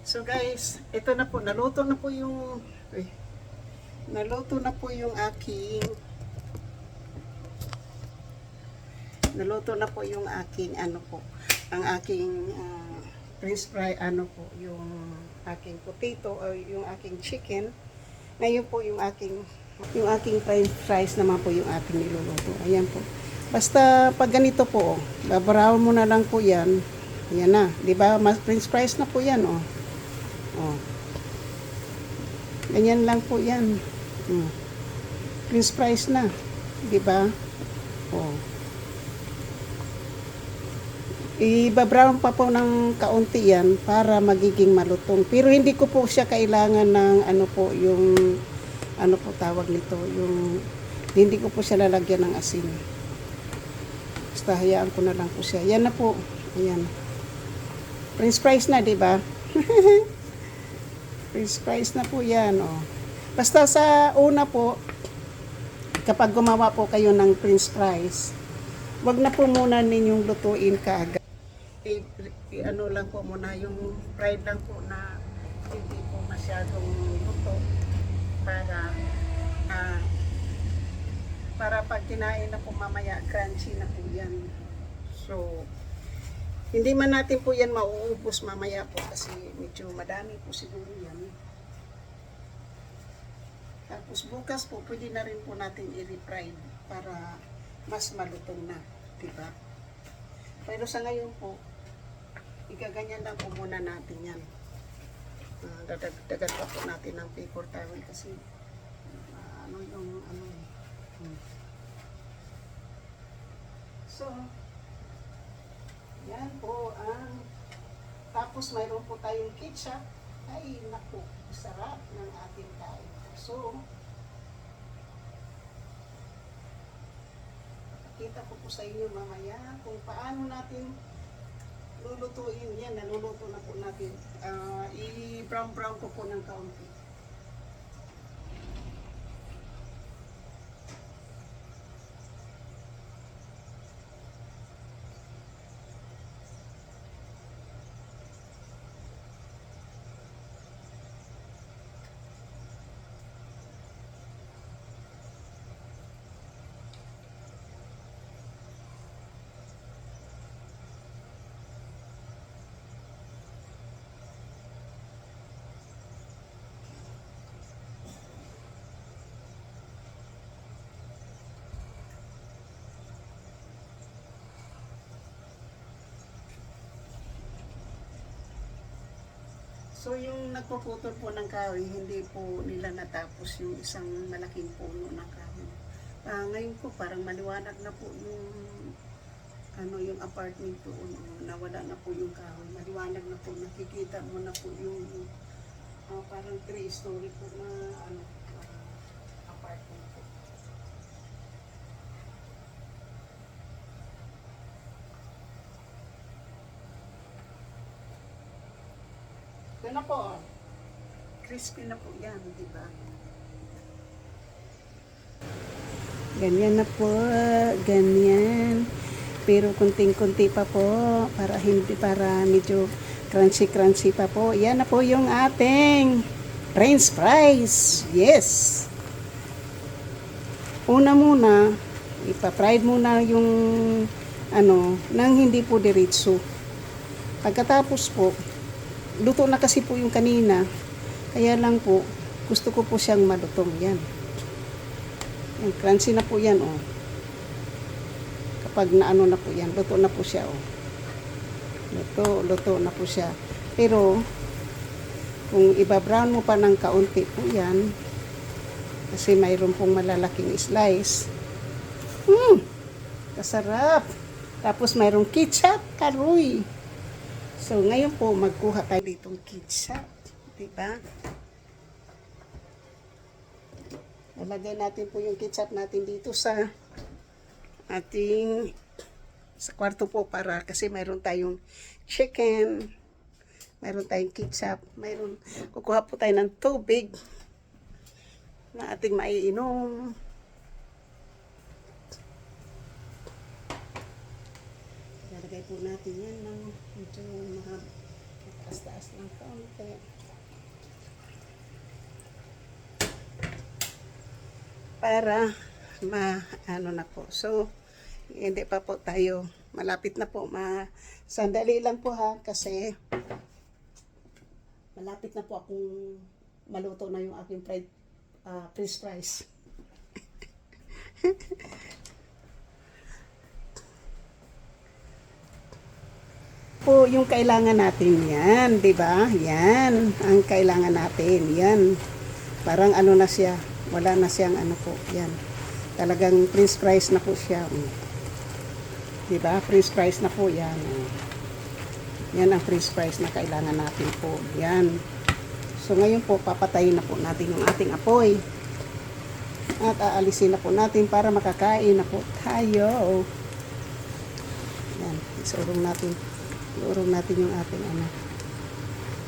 So guys, ito na po, naluto na po yung aking ano po, ang aking french fry, ano po, yung aking potato o yung aking chicken. Ngayon po yung aking french fries naman po yung aking niluluto. Ayan po. Basta pag ganito po, babaraw mo na lang po yan. Ayan na, 'di ba? Mas french fries na po yan, oh. Oh. Ganyan lang po yan. French fries na, 'di ba? Oh. I-brown pa po ng kaunti yan para magiging malutong. Pero hindi ko po siya kailangan ng ano po, yung ano po tawag nito, yung hindi ko po siya lalagyan ng asin. Basta hayaan ko na lang po siya. Yan na po. Ayan. French fries na, 'di ba? French fries na po yan, oh. Basta sa una po, kapag gumawa po kayo ng french fries, wag na po muna ninyong lutuin kaagad. Ano lang po muna, yung fried lang po na hindi po masyadong luto para pag kinain na po mamaya, crunchy na po yan. So, hindi man natin po yan mauubos mamaya po kasi medyo madami po siguro yan. Tapos bukas po, pwede na rin po natin i-refried para mas malutong na, diba? Pero sa ngayon po, igaganyan lang po muna natin yan. Dadagdagan pa po natin ng paper towel kasi So, yan po ang tapos mayroon po tayong ketchup. Ay, naku, sarap ng ating kain. So, kita ko po sa inyo mamaya kung paano natin lulutuin yan. Naluluto na po natin. I-brown ko po ng kaunti. So yung nagpuputol po ng kahoy, hindi po nila natapos yung isang malaking puno ng kahoy. Ngayon po parang maliwanag na po yung apartment doon, nawala na po yung kahoy. Maliwanag na po, nakikita mo na po yung parang 3-story po na apartment po. Ito na po, crispy na po yan, di ba? Ganyan na po, ganyan. Pero kunting-kunti pa po para medyo crunchy pa po. Yan na po yung ating french fries. Yes. Una muna, ipa-fried muna yung nang hindi po diretso. Pagkatapos po, luto na kasi po yung kanina. Kaya lang po, gusto ko po siyang malutong. Yan. Yan, crunchy na po yan, oh. Kapag na po yan, luto na po siya, oh. Luto na po siya. Pero, kung iba-brown mo pa ng kaunti po yan, kasi mayroon pong malalaking slice. Kasarap. Tapos mayroong ketchup, karoy. So, ngayon po, magkuha tayo ditong ketchup. Diba? Lalagay natin po yung ketchup natin dito sa kwarto po kasi mayroon tayong chicken, mayroon tayong ketchup, kukuha po tayo ng tubig na ating maiinom. Lalagay po natin yan ng medyo Taas-taas ng kaunti. Para ano na po. So, hindi pa po tayo malapit na po. Sandali lang po ha kasi malapit na po akong maluto na yung aking french fries. Po yung kailangan natin yan, di ba? Yan ang kailangan natin. Yan. Parang ano na siya. Wala na siyang ano po. Yan. Talagang french fries na po siya. Di ba? French fries na po yan. Yan ang french fries na kailangan natin po. Yan. So ngayon po papatayin na po natin yung ating apoy. At aalisin na po natin para makakain na po tayo. Yan. Isurong natin. Iurong natin yung ating ano.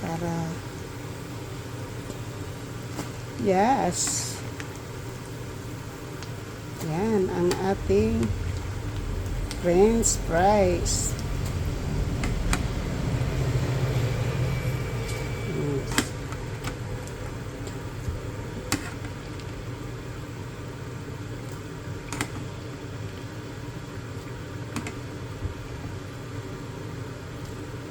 Para yes. Yan ang ating french fries.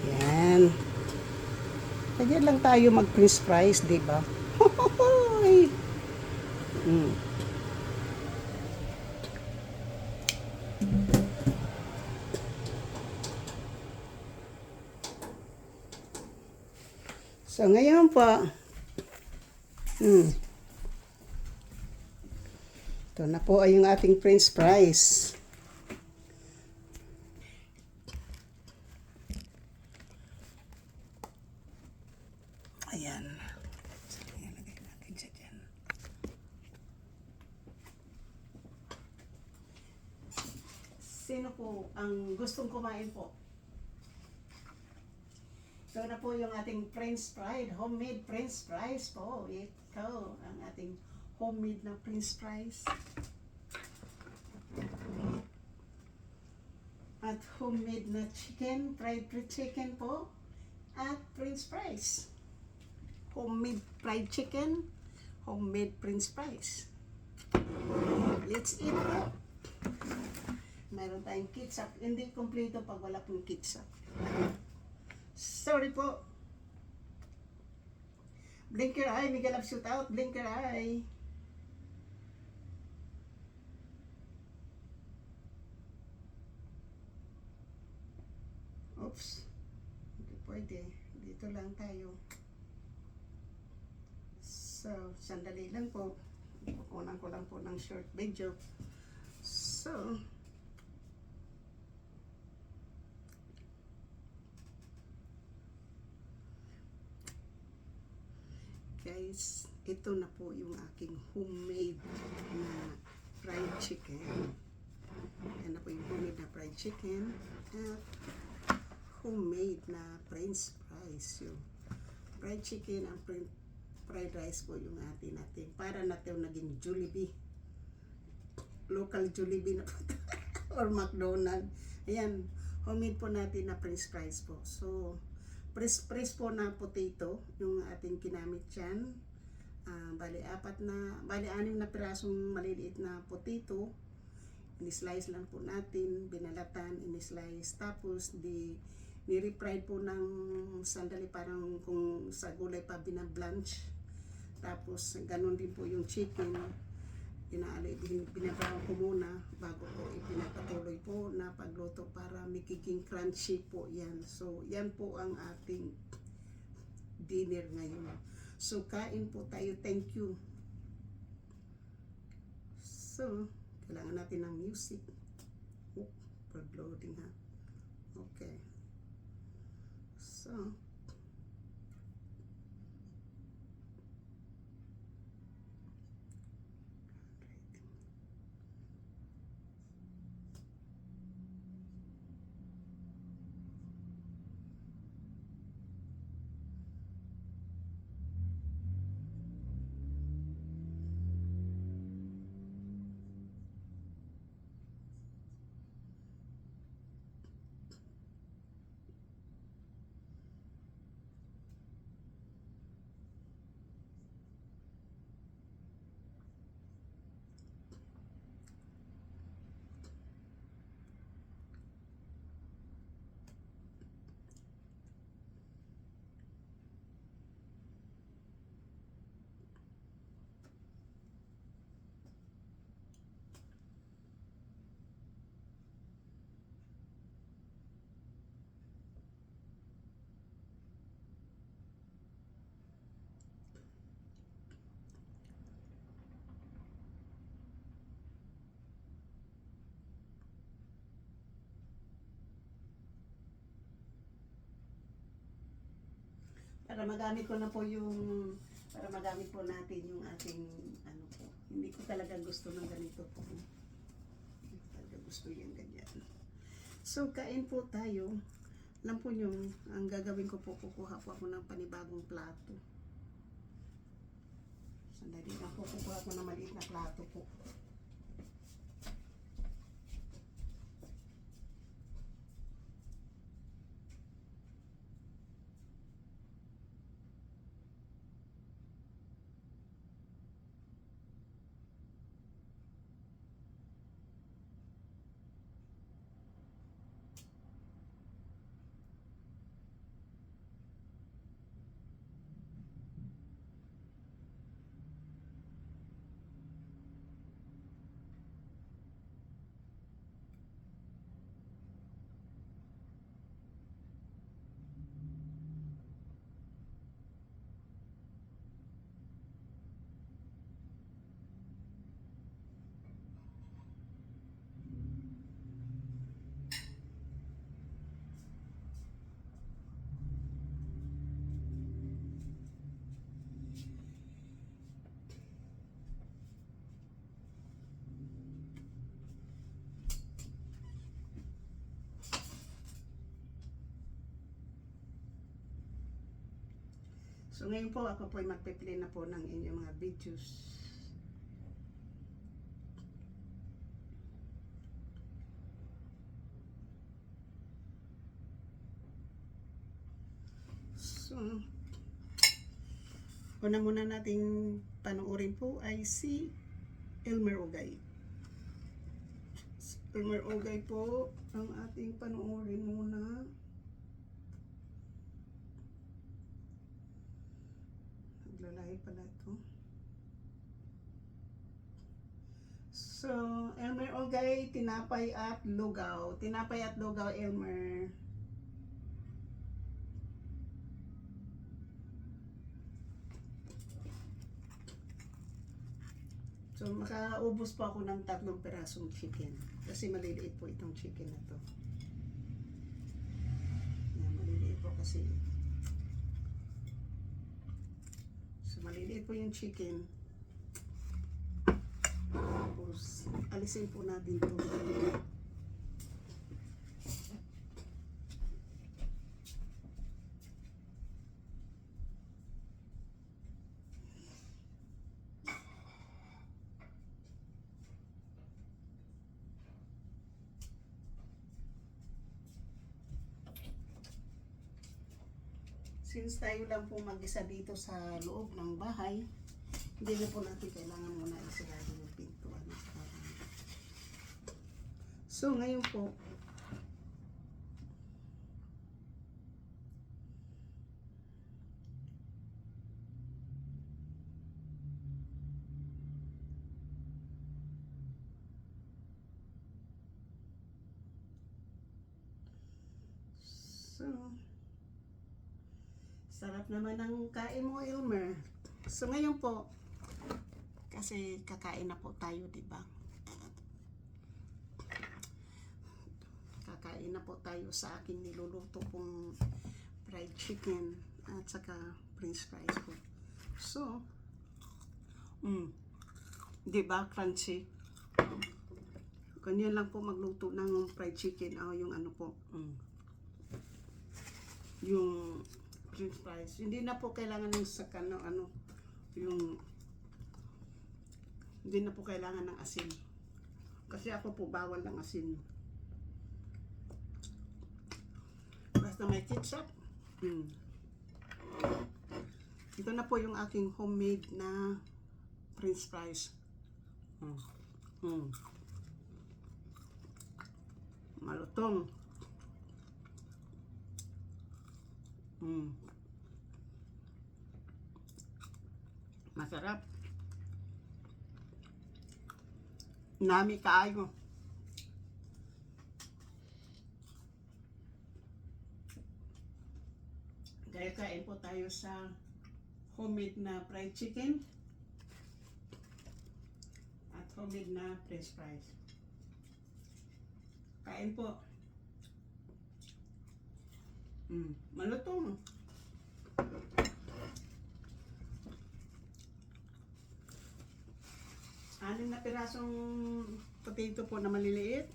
Yan. Ganyan lang tayo mag-french fries, di ba? So, ngayon po, ito na po ay yung ating french fries. Ayan. So, ilagay natin siya dyan. Sino po ang gustong kumain po? Ito na po yung ating french fries, homemade french fries po. Ito ang ating homemade na french fries. At homemade na chicken, fried chicken po. At french fries. Homemade fried chicken, homemade french fries. Let's eat po. Meron tayong ketchup. Hindi kompleto pag wala pong ketchup. Sorry po. Blink your eye, Miguel of shoot out. Blink your eye. Oops. Hindi pwede. Dito lang tayo. So, sandali lang po. Kukunan ko lang po ng short video. So, guys, ito na po yung aking homemade na fried chicken. Yan na po yung homemade na fried chicken at homemade na french fries. Yung fried chicken and fried rice po yung atin natin. Para natin naging Jollibee. Local Jollibee na po. Or McDonald's. Ayan, homemade po natin na french fries po. So, press po na potato yung ating kinamit dyan. Bali 6 na pirasong maliliit na potato. Ini-slice lang po natin, binalatan, ini-slice. Tapos ni-refried po ng sandali parang kung sa gulay pa binablanch. Tapos ganun din po yung chicken. Binabrown ko muna bago po ipinapatuloy po na pagluto para magiging crunchy po yan. So, yan po ang ating dinner ngayon. So, kain po tayo. Thank you. So, kailangan natin ng music. Oh, loading ha. Okay. So, Para magamit ko na po yung, para magamit po natin yung ating, ano po. Hindi ko talaga gusto ng ganito po. Hindi ko talaga gusto yung ganyan. So, kain po tayo. Alam po nyo, ang gagawin ko po, kukuha po ako ng panibagong plato. Sandali lang po, kukuha ko ng maliit na plato po. So ngayon po ako po ay magpe-play na po ng inyong mga videos. So una muna nating panoorin po ay si Elmer Ogay. Si Elmer Ogay po ang ating panoorin muna. Naglalay pala ito. So, Elmer Ogay, tinapay at lugaw. Tinapay at lugaw, Elmer. So, makaubos pa ako ng 3 perasong chicken. Kasi maliliit po itong chicken na to. Yan, maliliit po kasi. So, maliliit po yung chicken. Tapos, alisin po natin ito. Since tayo lang po mag-isa dito sa loob ng bahay, hindi na po natin kailangan muna isarado yung pintuan. So, ngayon po, sarap naman ang kain mo, Elmer. So, ngayon po, kasi kakain na po tayo, di ba? Kakain na po tayo sa aking niluluto pong fried chicken at saka french fries po. So, di ba, crunchy? Ganyan lang po magluto ng fried chicken. Yung ano po, yung french fries. Hindi na po kailangan ng hindi na po kailangan ng asin. Kasi ako po bawal ng asin. Basta may ketchup. Ito na po yung aking homemade na french fries. Malutong. Masarap. Nami kaayo. Kaya kain po tayo sa homemade na fried chicken at homemade na french fries. Kain po. Malutong. na pirasong potato po na maliliit.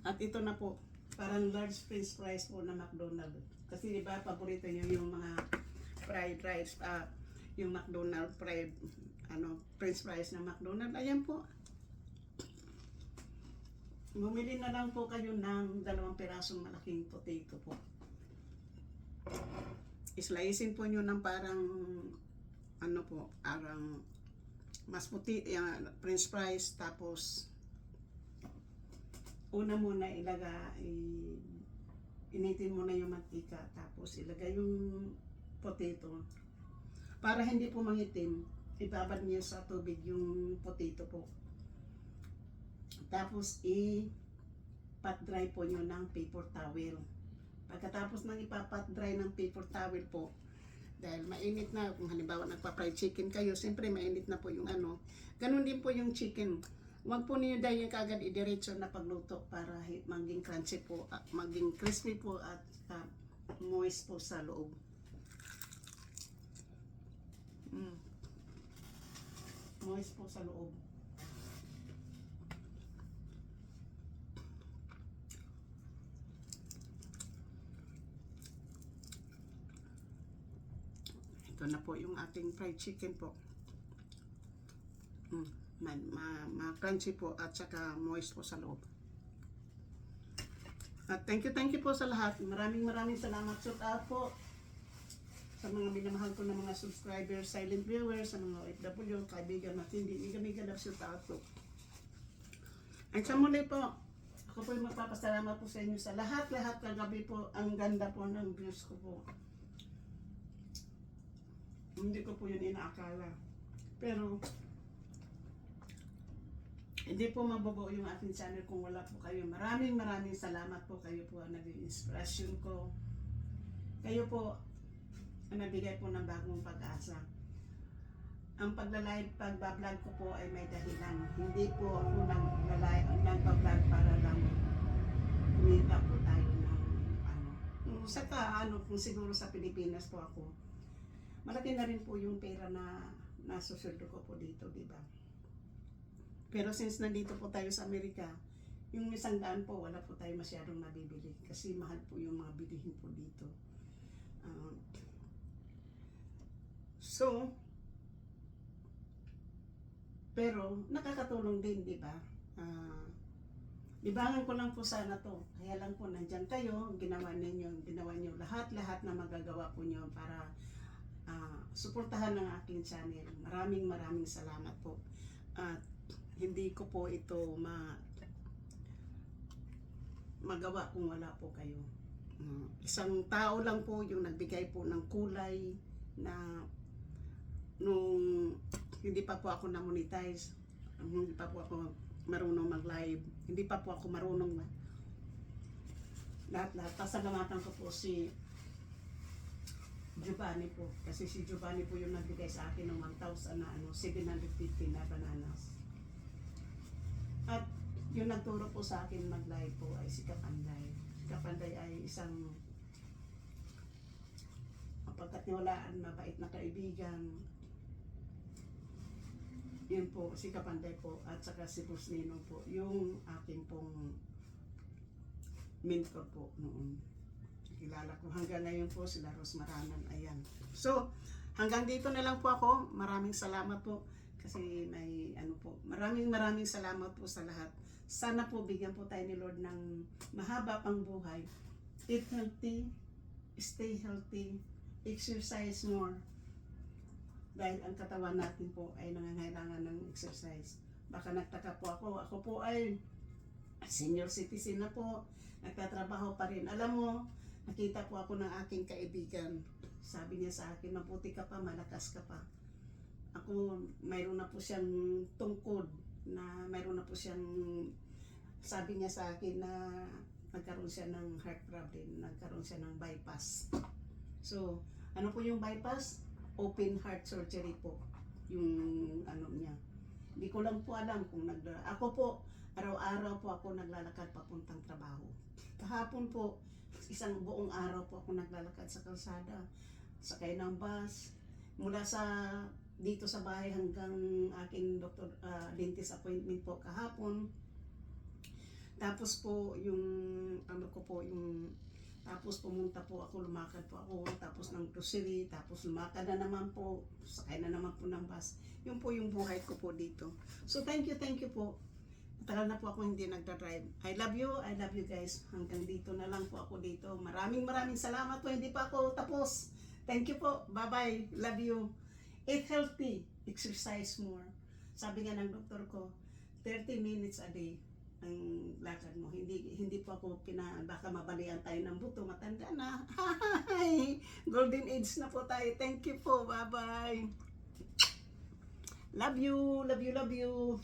At ito na po, parang large french fries po na McDonald's. Kasi di ba paborito niyo yung mga fried rice, yung McDonald's fried french fries na McDonald's. Ayan po. Bumili na lang po kayo ng 2 pirasong malaking potato po. Islicein po nyo ng parang parang mas puti, french fries. Tapos una muna initin mo na yung mantika, tapos ilagay yung potato. Para hindi po mangitim, ibabad niyo sa tubig yung potato po. Tapos i-pat dry po nyo ng paper towel. Pagkatapos ng ipapat dry ng paper towel po, dahil mainit na, kung halimbawa nagpa-fried chicken kayo, siyempre mainit na po yung ganun din po yung chicken. Huwag po niyo dahil kagad idiretso na pagluto para maging crunchy po, maging crispy po at moist po sa loob. Moist po sa loob. Ito na po yung ating fried chicken po. Ma-crunchy po at saka moist po sa loob. At thank you po sa lahat. Maraming salamat. Shout out po sa mga minamahal ko na mga subscribers, silent viewers, sa mga OFW, kaibigan at hindi kami ganap. Shout out po. At sa muli po, ako po yung magpapasalamat po sa inyo sa lahat kagabi po. Ang ganda po ng views ko po. Hindi ko po yun inaakala. Pero hindi po mabubuo yung aking channel kung wala po kayo. Maraming salamat po. Kayo po ang naging inspirasyon ko. Kayo po ang nabigay po ng bagong pag-asa. Ang pagbablog ko po ay may dahilan. Hindi po ako nagbablog para lang kumita po tayo ng kung siguro sa Pilipinas po ako. Malaki na rin po yung pera na nasusuldo ko po dito, di ba? Pero since nandito po tayo sa Amerika, yung 100 po, wala po tayo masyadong nabibili. Kasi mahal po yung mga bilihin po dito. Pero nakakatulong din, di ba? Libangan ko lang po sana to. Kaya lang po, nandyan kayo, ginawa nyo lahat na magagawa po nyo para suportahan ng aking channel. Maraming salamat po. At hindi ko po ito magawa kung wala po kayo. Isang tao lang po yung nagbigay po ng kulay na nung hindi pa po ako na-monetize, hindi pa po ako marunong mag-live, hindi pa po ako marunong lahat. Pasalamatan ko po si Giovanni po. Kasi si Giovanni po yung nagbigay sa akin ng 1,750 na bananas. At yung nagturo po sa akin mag-live po ay si Kapanday. Si Kapanday ay isang mapagkatiwalaan, mabait na kaibigan. Yun po, si Kapanday po. At saka si Boss Ninong po. Yung aking pong mentor po noon. Kilala ko hanggang ngayon po sila Rosmaranan. Ayan. So, hanggang dito na lang po ako. Maraming salamat po. Kasi may maraming salamat po sa lahat. Sana po bigyan po tayo ni Lord ng mahaba pang buhay. Eat healthy, stay healthy, exercise more. Dahil ang katawan natin po ay nangangailangan ng exercise. Baka nagtaka po ako po ay senior citizen na po, nagtatrabaho pa rin. Alam mo, nakita po ako ng aking kaibigan. Sabi niya sa akin, mabuti ka pa, malakas ka pa. Ako, mayroon na po siyang tungkod, mayroon na po siyang, sabi niya sa akin na nagkaroon siya ng heart problem, nagkaroon siya ng bypass. So, ano po yung bypass? Open heart surgery po. Yung niya. Hindi ko lang po alam kung ako po, araw-araw po ako naglalakad papuntang trabaho. Kahapon po, isang buong araw po ako naglalakad sa kalsada. Sakay ng bus. Mula sa dito sa bahay hanggang aking dentist appointment po kahapon. Tapos po yung ano ko po yung tapos pumunta po ako, lumakad po ako, tapos ng grocery, tapos lumakad na naman po, sakay na naman po ng bus. Yun po yung buhay ko po dito. So thank you po. Matagal na po ako hindi nagda-drive. I love you guys. Hanggang dito na lang po ako dito. Maraming salamat po, hindi pa ako tapos. Thank you po. Bye-bye. Love you. Eat healthy. Exercise more. Sabi nga ng doktor ko, 30 minutes a day ang lakad mo. Hindi po ako baka mabalian tayo ng buto, matanda na. Hi! Golden age na po tayo. Thank you po. Bye-bye. Love you.